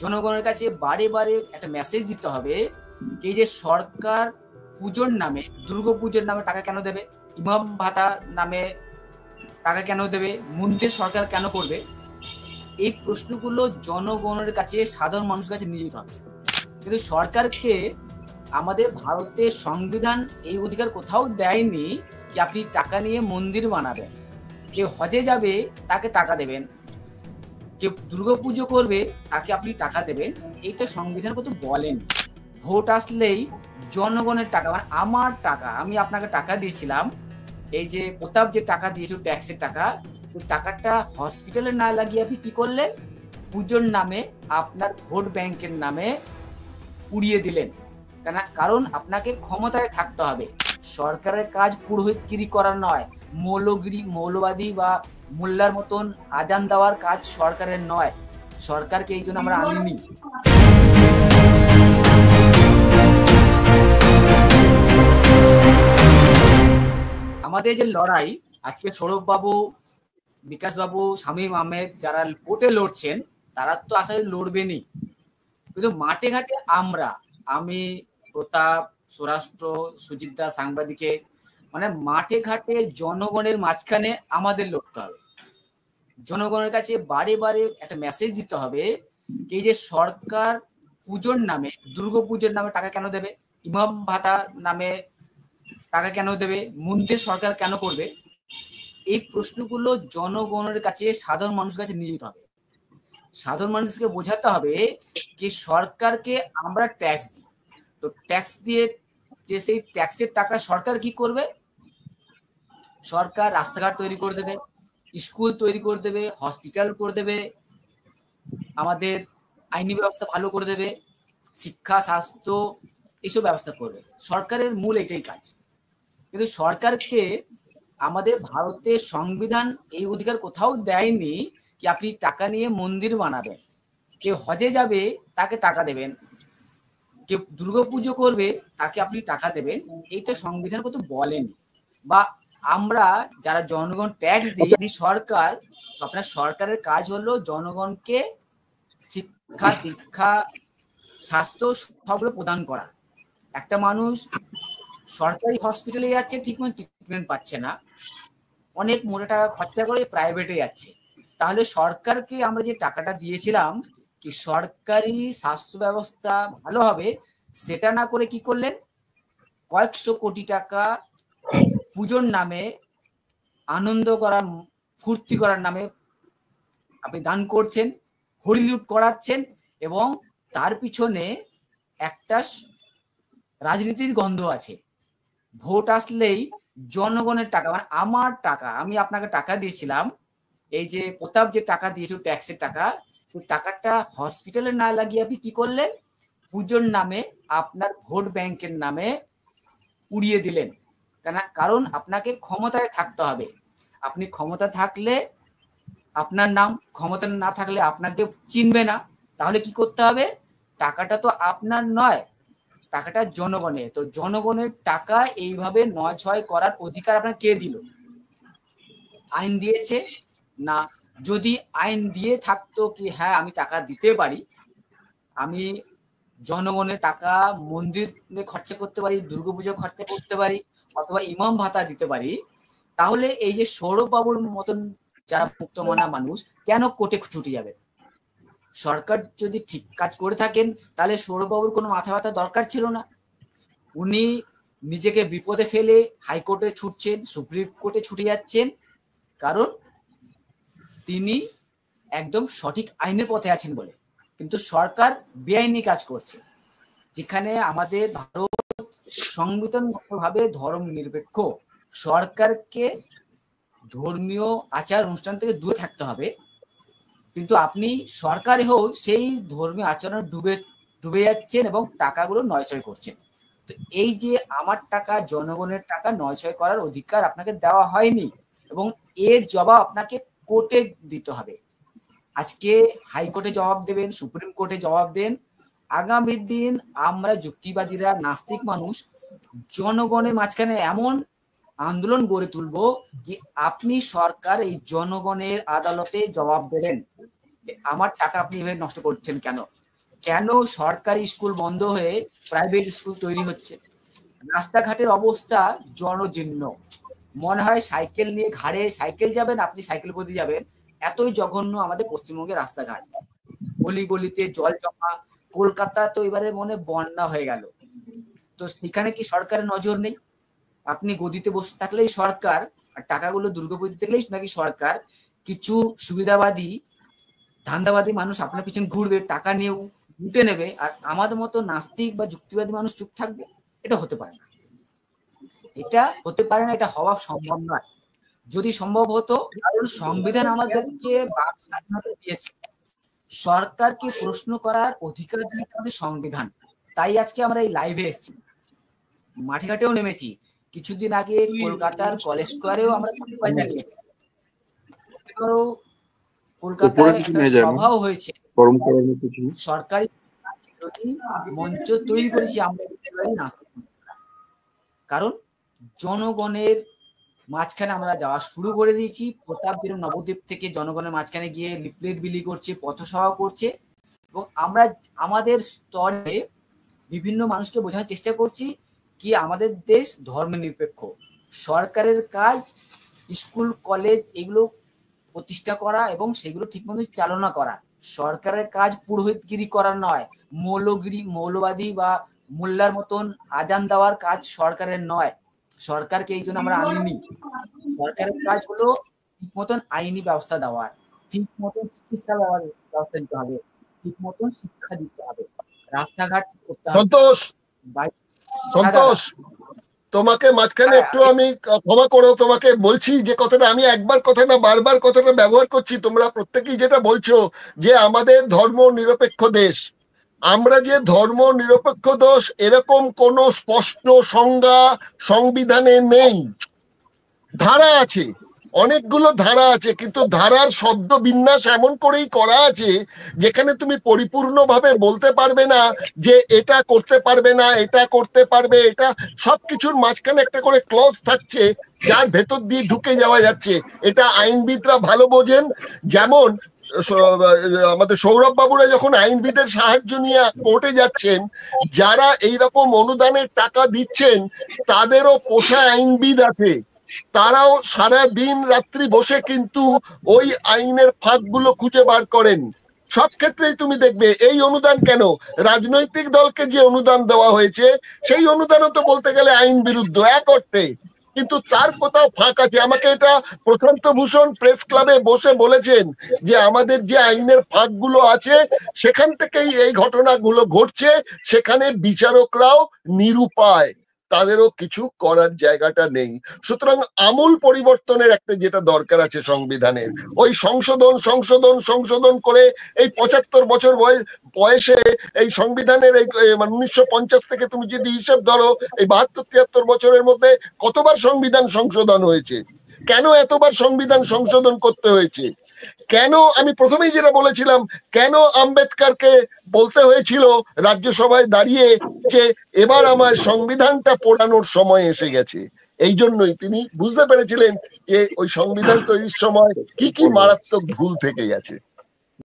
জনগণের কাছে বারে বারে একটা মেসেজ দিতে হবে, এই যে সরকার পুজোর নামে, দুর্গাপুজোর নামে টাকা কেন দেবে, ইমাম ভাতা নামে টাকা কেন দেবে, মন্দির সরকার কেন করবে, এই প্রশ্নগুলো জনগণের কাছে, সাধারণ মানুষের কাছে নিয়ে যেতে হবে। কিন্তু সরকারকে আমাদের ভারতের সংবিধান এই অধিকার কোথাও দেয়নি যে আপনি টাকা নিয়ে মন্দির বানাবেন। কেউ হজে যাবে তাকে টাকা দেবেন, কেউ দুর্গাপুজো করবে তাকে আপনি টাকা দেবেন, এইটা সংবিধান কত বলেন। ভোট আসলেই জনগণের টাকা, মানে আমার টাকা, আমি আপনাকে টাকা দিয়েছিলাম, এই যে প্রতাপ যে টাকা দিয়েছিল ট্যাক্সের টাকা, সেই টাকাটা হসপিটালে না লাগিয়ে আপনি কি করলেন, পুজোর নামে, আপনার ভোট ব্যাংকের নামে উড়িয়ে দিলেন। কারণ আপনাকে ক্ষমতায় থাকতে হবে। সরকারের কাজ পুরোহিতগিরি করার নয়, মৌলবাদী বা মোল্লার মতন আজান দেওয়ার কাজ সরকারের নয়। সরকারকে এই জন্য আমরা আনিনি। আমাদের যে লড়াই আজকে সৌরভ বাবু, বিকাশ বাবু, শামীম আহমেদ যারা কোর্টে লড়ছেন, তারা তো আসলে লড়বেনই, কিন্তু মাঠে ঘাটে আমি, প্রতাপ, স্বরাষ্ট্র, সুজিত দা, সাংবাদিকে, মানে মাঠে ঘাটে জনগণের মাঝখানে আমাদের লড়তে হবে। জনগণের কাছে বারে বারে একটা মেসেজ দিতে হবে, এই যে সরকার পুজোর নামে, দুর্গাপুজোর নামে টাকা কেন দেবে, ইমাম ভাতা নামে টাকা কেন দেবে, মন্দির সরকার কেন করবে, এই প্রশ্নগুলো জনগণের কাছে, সাধারণ মানুষের কাছে নিয়ে যেতে হবে। সাধারণ মানুষকে বোঝাতে হবে যে সরকারকে আমরা ট্যাক্স দিই, তো ট্যাক্স দিয়ে যে সেই ট্যাক্সের টাকা সরকার কি করবে, সরকার রাস্তাঘাট তৈরি করে দেবে, স্কুল তৈরি করে দেবে, হসপিটাল করে দেবে, আমাদের আইনি ব্যবস্থা ভালো করে দেবে, শিক্ষা, স্বাস্থ্য, এইসব ব্যবস্থা করবে। সরকারের মূল এটাই কাজ। কিন্তু সরকারকে আমাদের ভারতের সংবিধান এই অধিকার কোথাও দেয়নি যে আপনি টাকা নিয়ে মন্দির বানাবেন। কেউ হজে যাবে তাকে টাকা দেবেন, কেউ দুর্গাপুজো করবে তাকে আপনি টাকা দেবেন, এইটা সংবিধান কত বলেনি। বা আমরা যারা জনগণ ট্যাক্স দিই, সরকার, আপনার সরকারের কাজ হলো জনগণকে শিক্ষা, দীক্ষা, স্বাস্থ্য সবগুলো প্রদান করা। একটা মানুষ সরকারি হসপিটালে যাচ্ছে, ঠিকমতো ট্রিটমেন্ট পাচ্ছে না, অনেক মোটা টাকা খরচা করে প্রাইভেটে যাচ্ছে, তাহলে সরকারকে আমরা যে টাকাটা দিয়েছিলাম কি সরকারি স্বাস্থ্য ব্যবস্থা ভালো হবে, সেটা না করে কি করলেন, কয়েকশো কোটি টাকা পুজোর নামে, আনন্দ করার, ফুর্তি করার নামে আপনি দান করছেন, হরিলুট করাচ্ছেন, এবং তার পিছনে একটা রাজনীতির গন্ধ আছে। ভোট আসলেই জনগণের টাকা, মানে আমার টাকা, আমি আপনাকে টাকা দিয়েছিলাম, এই যে প্রতাপ যে টাকা দিয়েছিল ট্যাক্সের টাকা, সেই টাকাটা হসপিটালে না লাগিয়ে আপনি কি করলেন, পুজোর নামে, আপনার ভোট ব্যাংকের নামে উড়িয়ে দিলেন। কারণ আপনাকে ক্ষমতায় থাকতে হবে। আপনি ক্ষমতা থাকলে আপনার নাম, ক্ষমতা না থাকলে আপনাকে চিনবে না। তাহলে কি করতে হবে, টাকাটা তো আপনার নয়, টাকাটা জনগণের। তো জনগণের টাকা এইভাবে নয় ছয় করার অধিকার আপনার কে দিল? আইন দিয়েছে না? যদি আইন দিয়ে থাকতো কি হ্যাঁ আমি টাকা দিতে পারি, আমি জনগণের টাকা মন্দিরে খরচা করতে পারি, দুর্গাপুজো খরচা করতে পারি, অথবা ইমাম ভাতা দিতে পারি, তাহলে এই যে সৌরভ বাবুর মতন যারা মুক্তমনা মানুষ কেন কোর্টে ছুটে যাবে? সরকার যদি ঠিক কাজ করে থাকেন তাহলে সৌরভবাবুর কোনো মাথা ব্যথা দরকার ছিল না। উনি নিজেকে বিপদে ফেলে হাইকোর্টে ছুটছেন, সুপ্রিম কোর্টে ছুটে যাচ্ছেন, কারণ তিনি একদম সঠিক আইনের পথে আছেন বলে। কিন্তু সরকার বেআইনি কাজ করছে। যেখানে আমাদের ভারত সংবিধানগতভাবে ধর্ম নিরপেক্ষ, সরকারকে ধর্মীয় আচার অনুষ্ঠান থেকে দূরে থাকতে হবে, কিন্তু আপনি সরকারে হোক সেই ধর্মীয় আচরণে ডুবে যাচ্ছেন এবং টাকাগুলো নয়ছয় করছেন। তো এই যে আমার টাকা, জনগণের টাকা নয়ছয় করার অধিকার আপনাকে দেওয়া হয়নি, এবং এর জবাব আপনাকে কোর্টে দিতে হবে। আজকে হাইকোর্টে জবাব দেবেন, সুপ্রিম কোর্টে জবাব দেন। আগামী দিন আমরা যুক্তিবাদীরা, নাস্তিক মানুষ, জনগণের মাঝখানে এমন আন্দোলন গড়ে তুলব যে আপনি সরকার এই জনগণের আদালতে জবাব দেবেন, আমার টাকা আপনি এভাবে নষ্ট করছেন কেন। কেন সরকারি স্কুল বন্ধ হয়ে প্রাইভেট স্কুল তৈরি হচ্ছে? রাস্তাঘাটের অবস্থা জনজীর্ণ, মনে হয় সাইকেল নিয়ে ঘাড়ে সাইকেল যাবেন, আপনি সাইকেল করে যাবেন, এতই জঘন্য আমাদের পশ্চিমবঙ্গের রাস্তাঘাট। গলি গলিতে জল জমা, কলকাতা তো এবারে মনে বন্যা হয়ে গেল। তো সেখানে কি সরকারের নজর নেই? আপনি গদিতে বসে থাকলেই সরকার, আর টাকাগুলো দুর্গাপুজো দিলেই নাকি সরকার কিছু সুবিধাবাদী ধান্দাবাদী মানুষ আপনার পিছনে ঘুরবে, টাকা নিয়ে লুটে নেবে, আর আমাদের মতো নাস্তিক বা যুক্তিবাদী মানুষ চুপ থাকবে? এটা হতে পারে না, এটা হতে পারে না, এটা হওয়া সম্ভব নয়। যদি সম্ভব হতো, কারণ সংবিধান আমাদেরকে বাক স্বাধীনতা দিয়েছে, সরকারকে প্রশ্ন করার অধিকার দিয়েছে আমাদের সংবিধান। তাই আজকে আমরা এই লাইভে এসেছি, মাঠে ঘাটেও নেমেছি। কিছুদিন আগে কলকাতার কলেজ স্কোয়ারেও আমরা প্রতিবাদ জানিয়েছি। কলকাতায় একটা সভাও হয়েছে, সরকারি মঞ্চ তৈরি করেছি আমরা, কারণ জনগণের মাঝখানে আমরা যাওয়া শুরু করে দিয়েছি। প্রতাপ যেরকম নবদ্বীপ থেকে জনগণের মাঝখানে গিয়ে লিফলেট বিলি করছে, পথসভা করছে, এবং আমরা আমাদের স্তরে বিভিন্ন মানুষকে বোঝানোর চেষ্টা করছি কি আমাদের দেশ ধর্মনিরপেক্ষ। সরকারের কাজ স্কুল কলেজ এগুলো প্রতিষ্ঠা করা এবং সেগুলো ঠিকমতো চালনা করা। সরকারের কাজ পুরোহিতগিরি করা নয়, মৌলবাদী বা মোল্লার মতন আজান দেওয়ার কাজ সরকারের নয়। সরকারকে এই জন্য আমরা আনিনি। সরকারের কাজ হলো ঠিক মতন আইনি ব্যবস্থা দেওয়ার, ঠিক মতন চিকিৎসা ব্যবস্থা দিতে হবে, ঠিক মতন শিক্ষা দিতে হবে, রাস্তাঘাট করতে হবে। সন্তোষ, তোমাকে মাঝখানে একটু আমি ক্ষমা করো, তোমাকে বলছি যে কথাটা আমি একবার কথা না বারবার কথাটা ব্যবহার করছি। তোমরা প্রত্যেকেই যেটা বলছো যে আমাদের ধর্ম নিরপেক্ষ দেশ, আমরা যে ধর্ম নিরপেক্ষ দেশ এরকম কোন স্পষ্ট সংজ্ঞা সংবিধানে নেই। ধারা আছে, অনেকগুলো ধারা আছে, কিন্তু ধারার শব্দ বিন্যাস এমন করেই করা আছে যেখানে তুমি পরিপূর্ণভাবে বলতে পারবে না যে এটা করতে পারবে না, এটা করতে পারবে। এটা সবকিছুর মাঝখানে একটা করে ক্লজ থাকছে যার ভেতর দিয়ে ঢুকে যাওয়া যাচ্ছে। এটা আইনবিদরা ভালো বোঝেন। যেমন আমাদের সৌরভ বাবুরা যখন আইনবিদের সাহায্য নিয়ে কোর্টে যাচ্ছেন, যারা এইরকম অনুদানের টাকা দিচ্ছেন তাদেরও পোষা আইনবিদ আছে, তারাও সারা দিন রাত্রি বসে কিন্তু ওই আইনের ফাঁকগুলো খুঁজে বার করেন। সব ক্ষেত্রেই তুমি দেখবে এই অনুদান কেন, রাজনৈতিক দলকে যে অনুদান দেওয়া হয়েছে সেই অনুদানও তো বলতে গেলে আইন বিরুদ্ধ এক অর্থে, কিন্তু তার কোথাও ফাঁক আছে। আমাকে এটা প্রশান্ত ভূষণ প্রেস ক্লাবে বসে বলেছেন যে আমাদের যে আইনের ফাঁকগুলো আছে সেখান থেকেই এই ঘটনাগুলো ঘটছে, সেখানে বিচারকরাও নিরুপায়, তাদেরও কিছু করার জায়গাটা নেই। সুতরাং আমূল পরিবর্তনের একটা যেটা দরকার আছে সংবিধানের, ওই সংশোধন সংশোধন সংশোধন করে এই ৭৫ বছর বয়সে এই সংবিধানের এই ১৯৫০ থেকে তুমি যদি হিসেব ধরো এই ৭২-৭৩ বছরের মধ্যে কতবার সংবিধান সংশোধন হয়েছে? কেন এতবার সংবিধান সংশোধন করতে হয়েছে? কেন, আমি প্রথমেই যেটা বলেছিলাম, কেন আম্বেদকরকে বলতে হয়েছিল রাজ্যসভায় দাঁড়িয়ে যে এবার আমার সংবিধানটা পড়ানোর সময় এসে গেছে? এই জন্যই তিনি বুঝতে পেরেছিলেন যে ওই সংবিধান তৈরির সময় কি কি মারাত্মক ভুল থেকে গেছে।